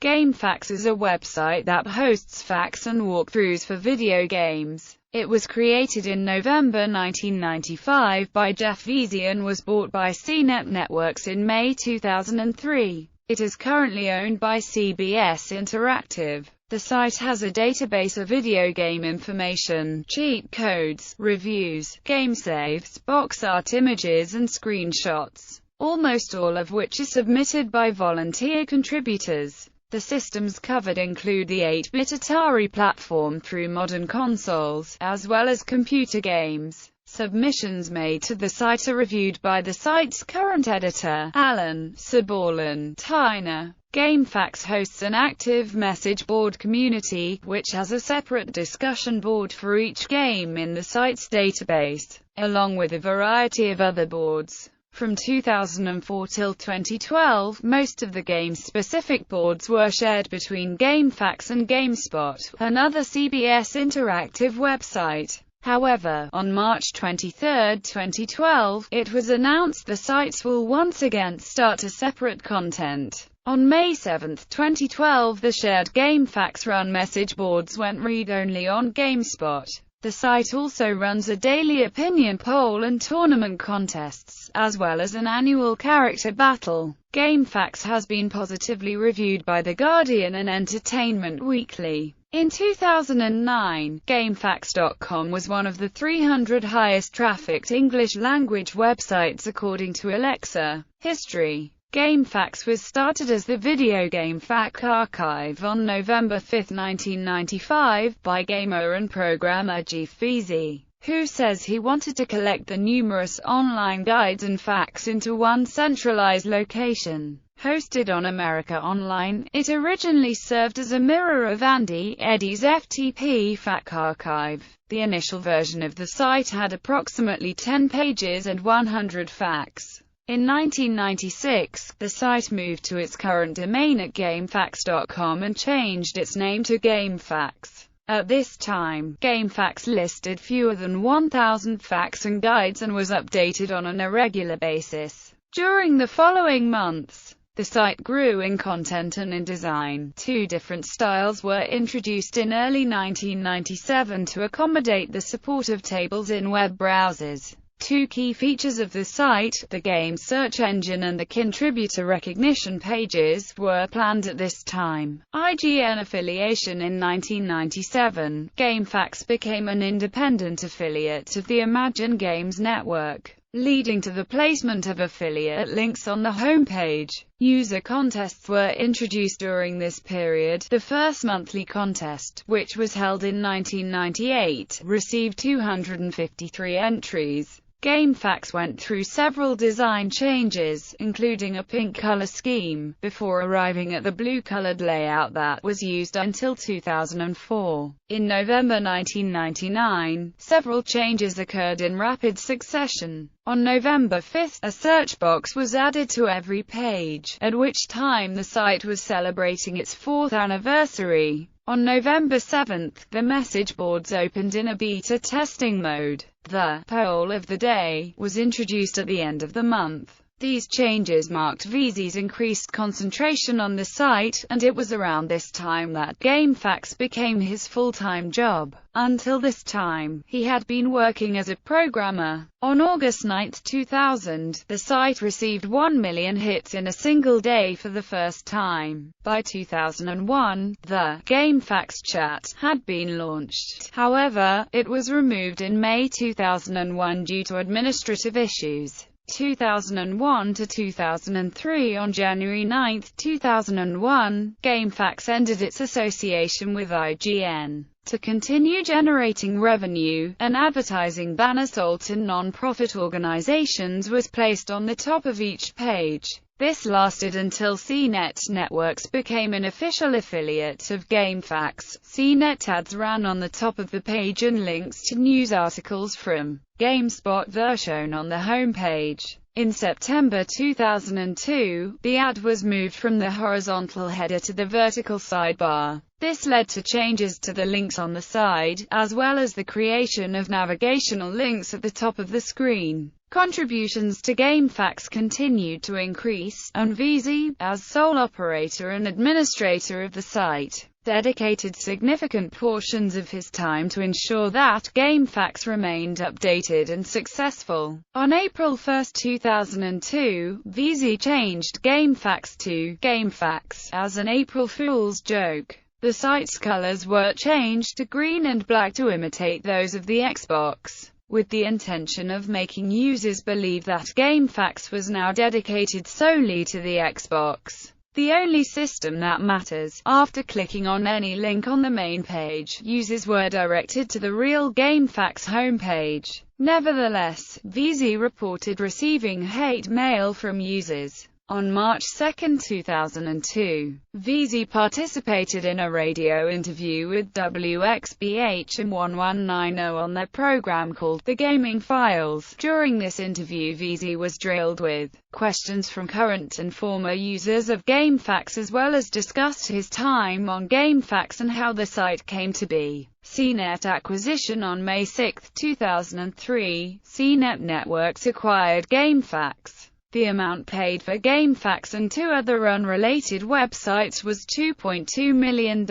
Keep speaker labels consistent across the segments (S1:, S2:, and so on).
S1: GameFAQs is a website that hosts facts and walkthroughs for video games. It was created in November 1995 by Jeff Veazey and was bought by CNET Networks in May 2003. It is currently owned by CBS Interactive. The site has a database of video game information, cheat codes, reviews, game saves, box art images and screenshots, almost all of which is submitted by volunteer contributors. The systems covered include the 8-bit Atari platform through modern consoles, as well as computer games. Submissions made to the site are reviewed by the site's current editor, Alan Saborlan-Tyner. GameFAQs hosts an active message board community, which has a separate discussion board for each game in the site's database, along with a variety of other boards. From 2004 till 2012, most of the game-specific boards were shared between GameFAQs and GameSpot, another CBS Interactive website. However, on March 23, 2012, it was announced the sites will once again start a separate content. On May 7, 2012, the shared GameFAQs-run message boards went read-only on GameSpot. The site also runs a daily opinion poll and tournament contests, as well as an annual character battle. GameFAQs has been positively reviewed by The Guardian and Entertainment Weekly. In 2009, GameFAQs.com was one of the 300 highest-trafficked English-language websites according to Alexa history. GameFAQs was started as the Video Game Fact Archive on November 5, 1995, by gamer and programmer Jeff Veazey, who says he wanted to collect the numerous online guides and facts into one centralized location. Hosted on America Online, it originally served as a mirror of Andy Eddy's FTP Fact Archive. The initial version of the site had approximately 10 pages and 100 facts. In 1996, the site moved to its current domain at GameFAQs.com and changed its name to GameFAQs. At this time, GameFAQs listed fewer than 1,000 facts and guides and was updated on an irregular basis. During the following months, the site grew in content and in design. Two different styles were introduced in early 1997 to accommodate the support of tables in web browsers. Two key features of the site, the game search engine and the contributor recognition pages, were planned at this time. IGN affiliation in 1997, GameFAQs became an independent affiliate of the Imagine Games network, leading to the placement of affiliate links on the homepage. User contests were introduced during this period. The first monthly contest, which was held in 1998, received 253 entries. GameFAQs went through several design changes, including a pink color scheme, before arriving at the blue-colored layout that was used until 2004. In November 1999, several changes occurred in rapid succession. On November 5, a search box was added to every page, at which time the site was celebrating its 4th anniversary. On November 7, the message boards opened in a beta testing mode. The poll of the day was introduced at the end of the month. These changes marked Veazey's increased concentration on the site, and it was around this time that GameFAQs became his full-time job. Until this time, he had been working as a programmer. On August 9, 2000, the site received 1 million hits in a single day for the first time. By 2001, the GameFAQs chat had been launched. However, it was removed in May 2001 due to administrative issues. 2001 to 2003. On January 9, 2001, GameFAQs ended its association with IGN. To continue generating revenue, an advertising banner sold to non-profit organizations was placed on the top of each page. This lasted until CNET Networks became an official affiliate of GameFAQs. CNET ads ran on the top of the page and links to news articles from GameSpot were shown on the homepage. In September 2002, the ad was moved from the horizontal header to the vertical sidebar. This led to changes to the links on the side, as well as the creation of navigational links at the top of the screen. Contributions to GameFAQs continued to increase, and VZ, as sole operator and administrator of the site, dedicated significant portions of his time to ensure that GameFAQs remained updated and successful. On April 1, 2002, VZ changed GameFAQs to GameFAQs as an April Fool's joke. The site's colors were changed to green and black to imitate those of the Xbox, with the intention of making users believe that GameFAQs was now dedicated solely to the Xbox, the only system that matters. After clicking on any link on the main page, users were directed to the real GameFAQs homepage. Nevertheless, VZ reported receiving hate mail from users. On March 2, 2002, VZ participated in a radio interview with WXBH 1190 on their program called The Gaming Files. During this interview, VZ was drilled with questions from current and former users of GameFAQs, as well as discussed his time on GameFAQs and how the site came to be. CNET acquisition. On May 6, 2003, CNET Networks acquired GameFAQs. The amount paid for GameFAQs and two other unrelated websites was $2.2 million.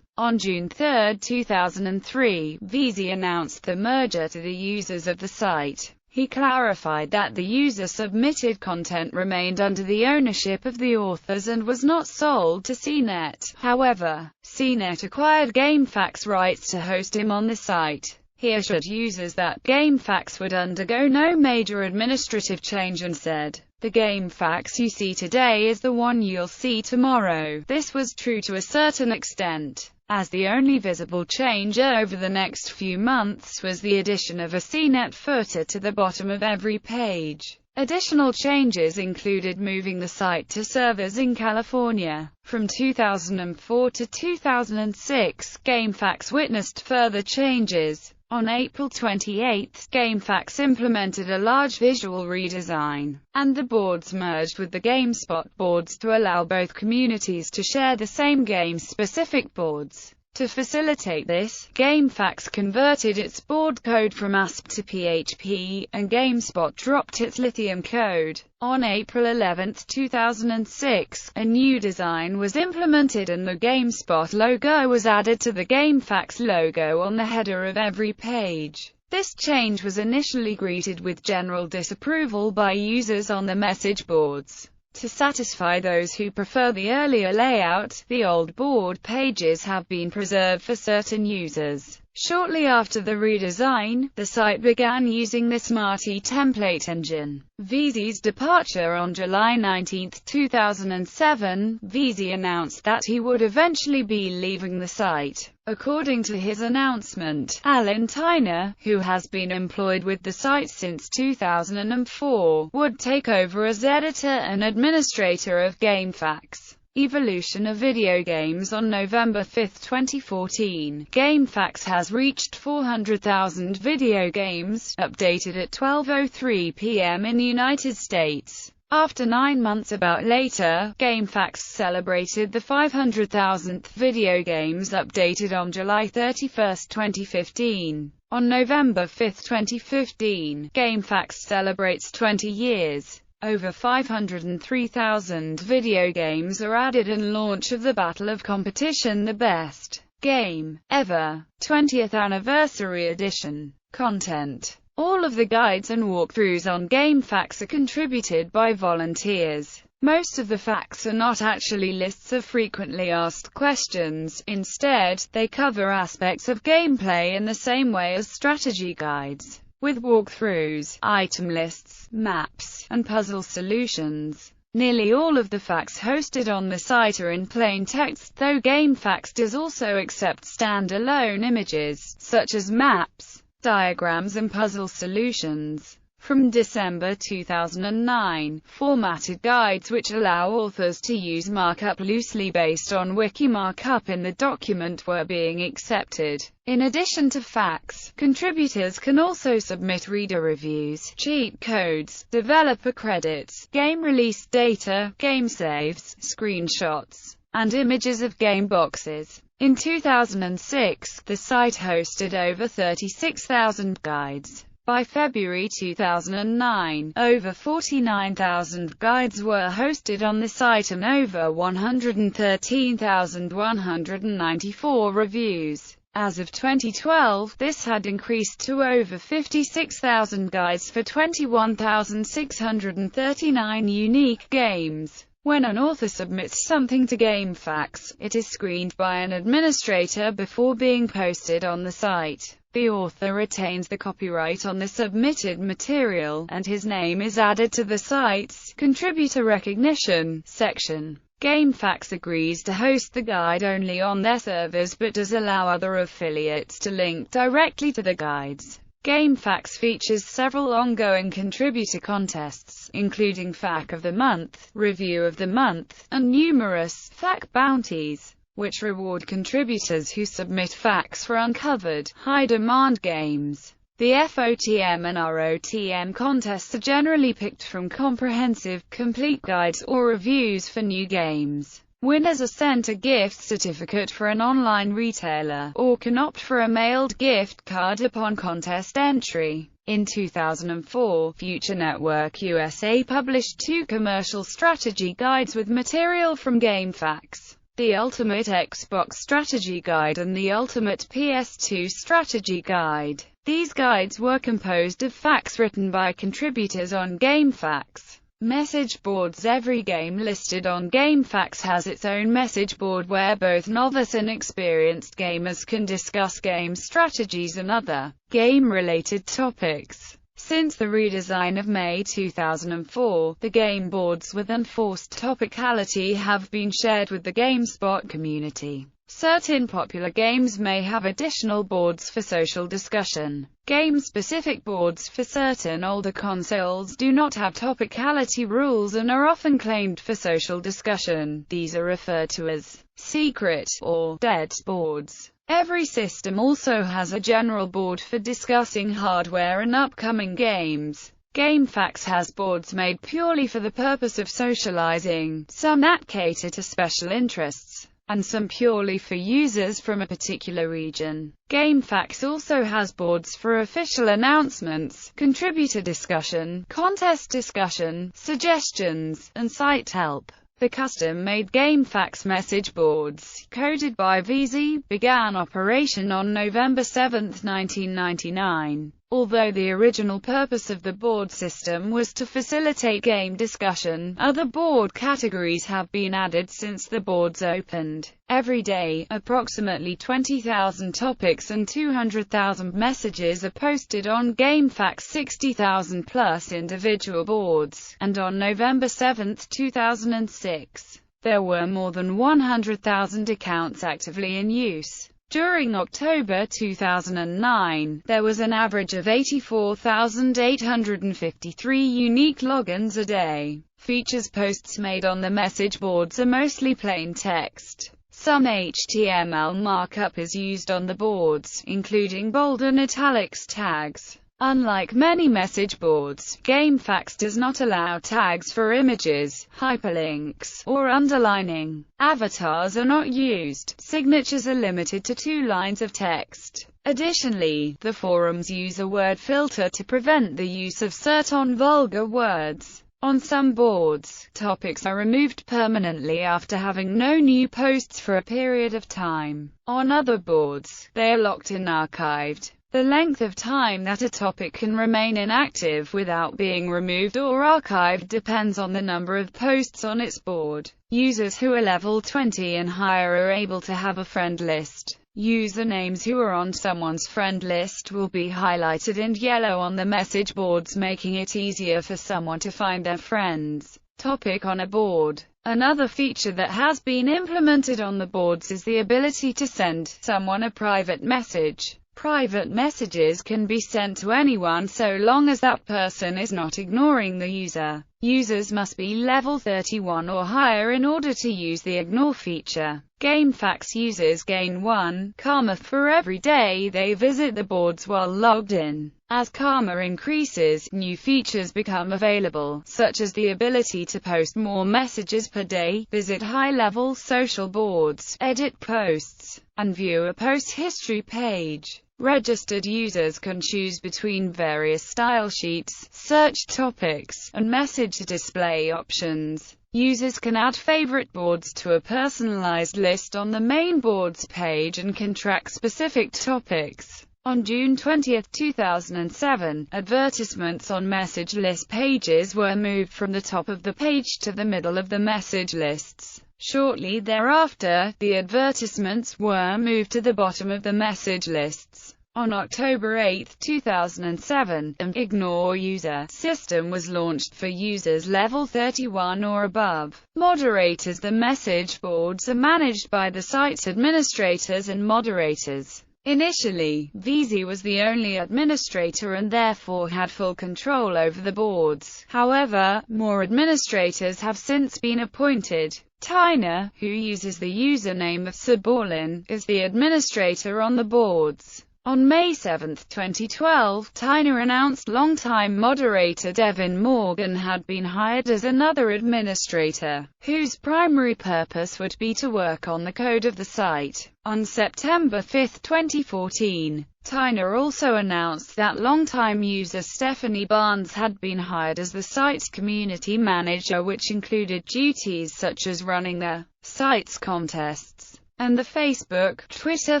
S1: On June 3, 2003, VZ announced the merger to the users of the site. He clarified that the user-submitted content remained under the ownership of the authors and was not sold to CNET. However, CNET acquired GameFAQs rights to host him on the site. He assured users that GameFAQs would undergo no major administrative change and said, "The GameFAQs you see today is the one you'll see tomorrow." This was true to a certain extent, as the only visible change over the next few months was the addition of a CNET footer to the bottom of every page. Additional changes included moving the site to servers in California. From 2004 to 2006, GameFAQs witnessed further changes. On April 28, GameFAQs implemented a large visual redesign, and the boards merged with the GameSpot boards to allow both communities to share the same game-specific boards. To facilitate this, GameFAQs converted its board code from ASP to PHP, and GameSpot dropped its Lithium code. On April 11, 2006, a new design was implemented and the GameSpot logo was added to the GameFAQs logo on the header of every page. This change was initially greeted with general disapproval by users on the message boards. To satisfy those who prefer the earlier layout, the old board pages have been preserved for certain users. Shortly after the redesign, the site began using the Smarty template engine. VZ's departure. On July 19, 2007, VZ announced that he would eventually be leaving the site. According to his announcement, Alan Tyner, who has been employed with the site since 2004, would take over as editor and administrator of GameFAQs. Evolution of video games. On November 5, 2014, GameFAQs has reached 400,000 video games, updated at 12:03 p.m. in the United States. After 9 months later, GameFAQs celebrated the 500,000th video games updated on July 31, 2015. On November 5, 2015, GameFAQs celebrates 20 years. Over 503,000 video games are added and launch of the Battle of Competition, the best game ever, 20th Anniversary Edition. Content. All of the guides and walkthroughs on GameFAQs are contributed by volunteers. Most of the facts are not actually lists of frequently asked questions. Instead, they cover aspects of gameplay in the same way as strategy guides, with walkthroughs, item lists, maps, and puzzle solutions. Nearly all of the facts hosted on the site are in plain text, though GameFAQs does also accept standalone images, such as maps, diagrams and puzzle solutions. From December 2009, formatted guides which allow authors to use markup loosely based on wiki markup in the document were being accepted. In addition to facts, contributors can also submit reader reviews, cheat codes, developer credits, game release data, game saves, screenshots, and images of game boxes. In 2006, the site hosted over 36,000 guides. By February 2009, over 49,000 guides were hosted on the site and over 113,194 reviews. As of 2012, this had increased to over 56,000 guides for 21,639 unique games. When an author submits something to GameFAQs, it is screened by an administrator before being posted on the site. The author retains the copyright on the submitted material, and his name is added to the site's Contributor Recognition section. GameFAQs agrees to host the guide only on their servers but does allow other affiliates to link directly to the guides. GameFAQs features several ongoing contributor contests, including FAQ of the Month, Review of the Month, and numerous FAQ bounties, which reward contributors who submit FAQs for uncovered, high-demand games. The FOTM and ROTM contests are generally picked from comprehensive, complete guides or reviews for new games. Winners are sent a gift certificate for an online retailer, or can opt for a mailed gift card upon contest entry. In 2004, Future Network USA published 2 commercial strategy guides with material from GameFAQs: the Ultimate Xbox Strategy Guide and the Ultimate PS2 Strategy Guide. These guides were composed of facts written by contributors on GameFAQs. Message boards. Every game listed on GameFAQs has its own message board where both novice and experienced gamers can discuss game strategies and other game-related topics. Since the redesign of May 2004, the game boards with enforced topicality have been shared with the GameSpot community. Certain popular games may have additional boards for social discussion. Game-specific boards for certain older consoles do not have topicality rules and are often claimed for social discussion. These are referred to as secret or dead boards. Every system also has a general board for discussing hardware and upcoming games. GameFAQs has boards made purely for the purpose of socializing, some that cater to special interests, and some purely for users from a particular region. GameFAQs also has boards for official announcements, contributor discussion, contest discussion, suggestions, and site help. The custom-made GameFAQs message boards, coded by VZ, began operation on November 7, 1999. Although the original purpose of the board system was to facilitate game discussion, other board categories have been added since the boards opened. Every day, approximately 20,000 topics and 200,000 messages are posted on GameFAQs' 60,000 plus individual boards, and on November 7, 2006, there were more than 100,000 accounts actively in use. During October 2009, there was an average of 84,853 unique logins a day. Features posts made on the message boards are mostly plain text. Some HTML markup is used on the boards, including bold and italics tags. Unlike many message boards, GameFAQs does not allow tags for images, hyperlinks, or underlining. Avatars are not used. Signatures are limited to 2 lines of text. Additionally, the forums use a word filter to prevent the use of certain vulgar words. On some boards, topics are removed permanently after having no new posts for a period of time. On other boards, they are locked and archived. The length of time that a topic can remain inactive without being removed or archived depends on the number of posts on its board. Users who are level 20 and higher are able to have a friend list. Usernames who are on someone's friend list will be highlighted in yellow on the message boards, making it easier for someone to find their friend's topic on a board. Another feature that has been implemented on the boards is the ability to send someone a private message. Private messages can be sent to anyone so long as that person is not ignoring the user. Users must be level 31 or higher in order to use the ignore feature. GameFAQs users gain 1 karma for every day they visit the boards while logged in. As karma increases, new features become available, such as the ability to post more messages per day, visit high-level social boards, edit posts, and view a post history page. Registered users can choose between various style sheets, search topics, and message display options. Users can add favorite boards to a personalized list on the main boards page and can track specific topics. On June 20, 2007, advertisements on message list pages were moved from the top of the page to the middle of the message lists. Shortly thereafter, the advertisements were moved to the bottom of the message lists. On October 8, 2007, an Ignore User system was launched for users level 31 or above. Moderators. The message boards are managed by the site's administrators and moderators. Initially, VZ was the only administrator and therefore had full control over the boards. However, more administrators have since been appointed. Tyner, who uses the username of Saborlin, is the administrator on the boards. On May 7, 2012, Tyner announced longtime moderator Devin Morgan had been hired as another administrator, whose primary purpose would be to work on the code of the site. On September 5, 2014, Tyner also announced that longtime user Stephanie Barnes had been hired as the site's community manager, which included duties such as running the site's contests and the Facebook, Twitter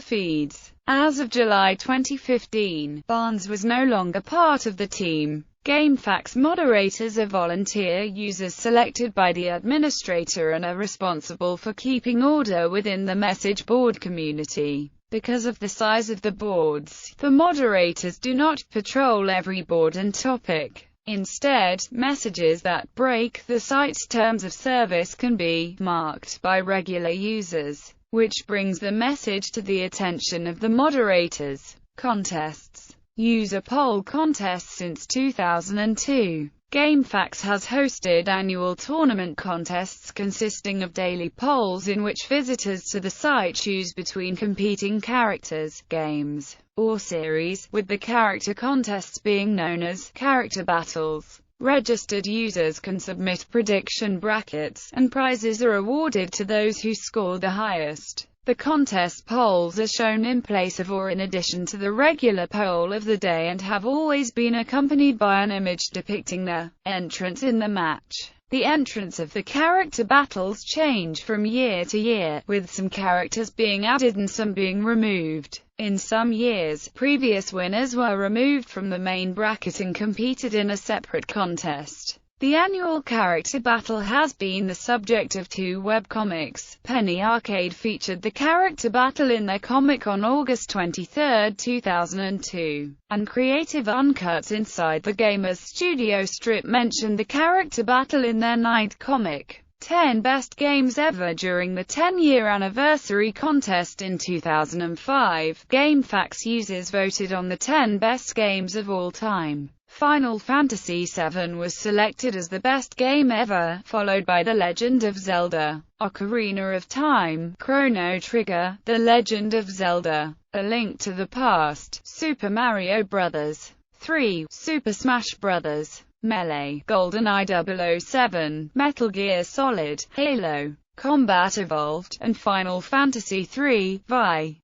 S1: feeds. As of July 2015, Barnes was no longer part of the team. GameFAQs moderators are volunteer users selected by the administrator and are responsible for keeping order within the message board community. Because of the size of the boards, the moderators do not patrol every board and topic. Instead, messages that break the site's terms of service can be marked by regular users, which brings the message to the attention of the moderators. Contests. User poll contests since 2002. GameFAQs has hosted annual tournament contests consisting of daily polls in which visitors to the site choose between competing characters, games, or series, with the character contests being known as character battles. Registered users can submit prediction brackets, and prizes are awarded to those who score the highest. The contest polls are shown in place of or in addition to the regular poll of the day and have always been accompanied by an image depicting the entrants in the match. The entrants of the character battles change from year to year, with some characters being added and some being removed. In some years, previous winners were removed from the main bracket and competed in a separate contest. The annual character battle has been the subject of two webcomics. Penny Arcade featured the character battle in their comic on August 23, 2002, and Creative Uncuts Inside the Gamer's Studio strip mentioned the character battle in their ninth comic. 10 Best Games Ever. During the 10-year anniversary contest in 2005, GameFAQs users voted on the 10 best games of all time. Final Fantasy VII was selected as the best game ever, followed by The Legend of Zelda, Ocarina of Time, Chrono Trigger, The Legend of Zelda, A Link to the Past, Super Mario Bros. 3, Super Smash Bros. Melee, GoldenEye 007, Metal Gear Solid, Halo Combat Evolved, and Final Fantasy III, Vi.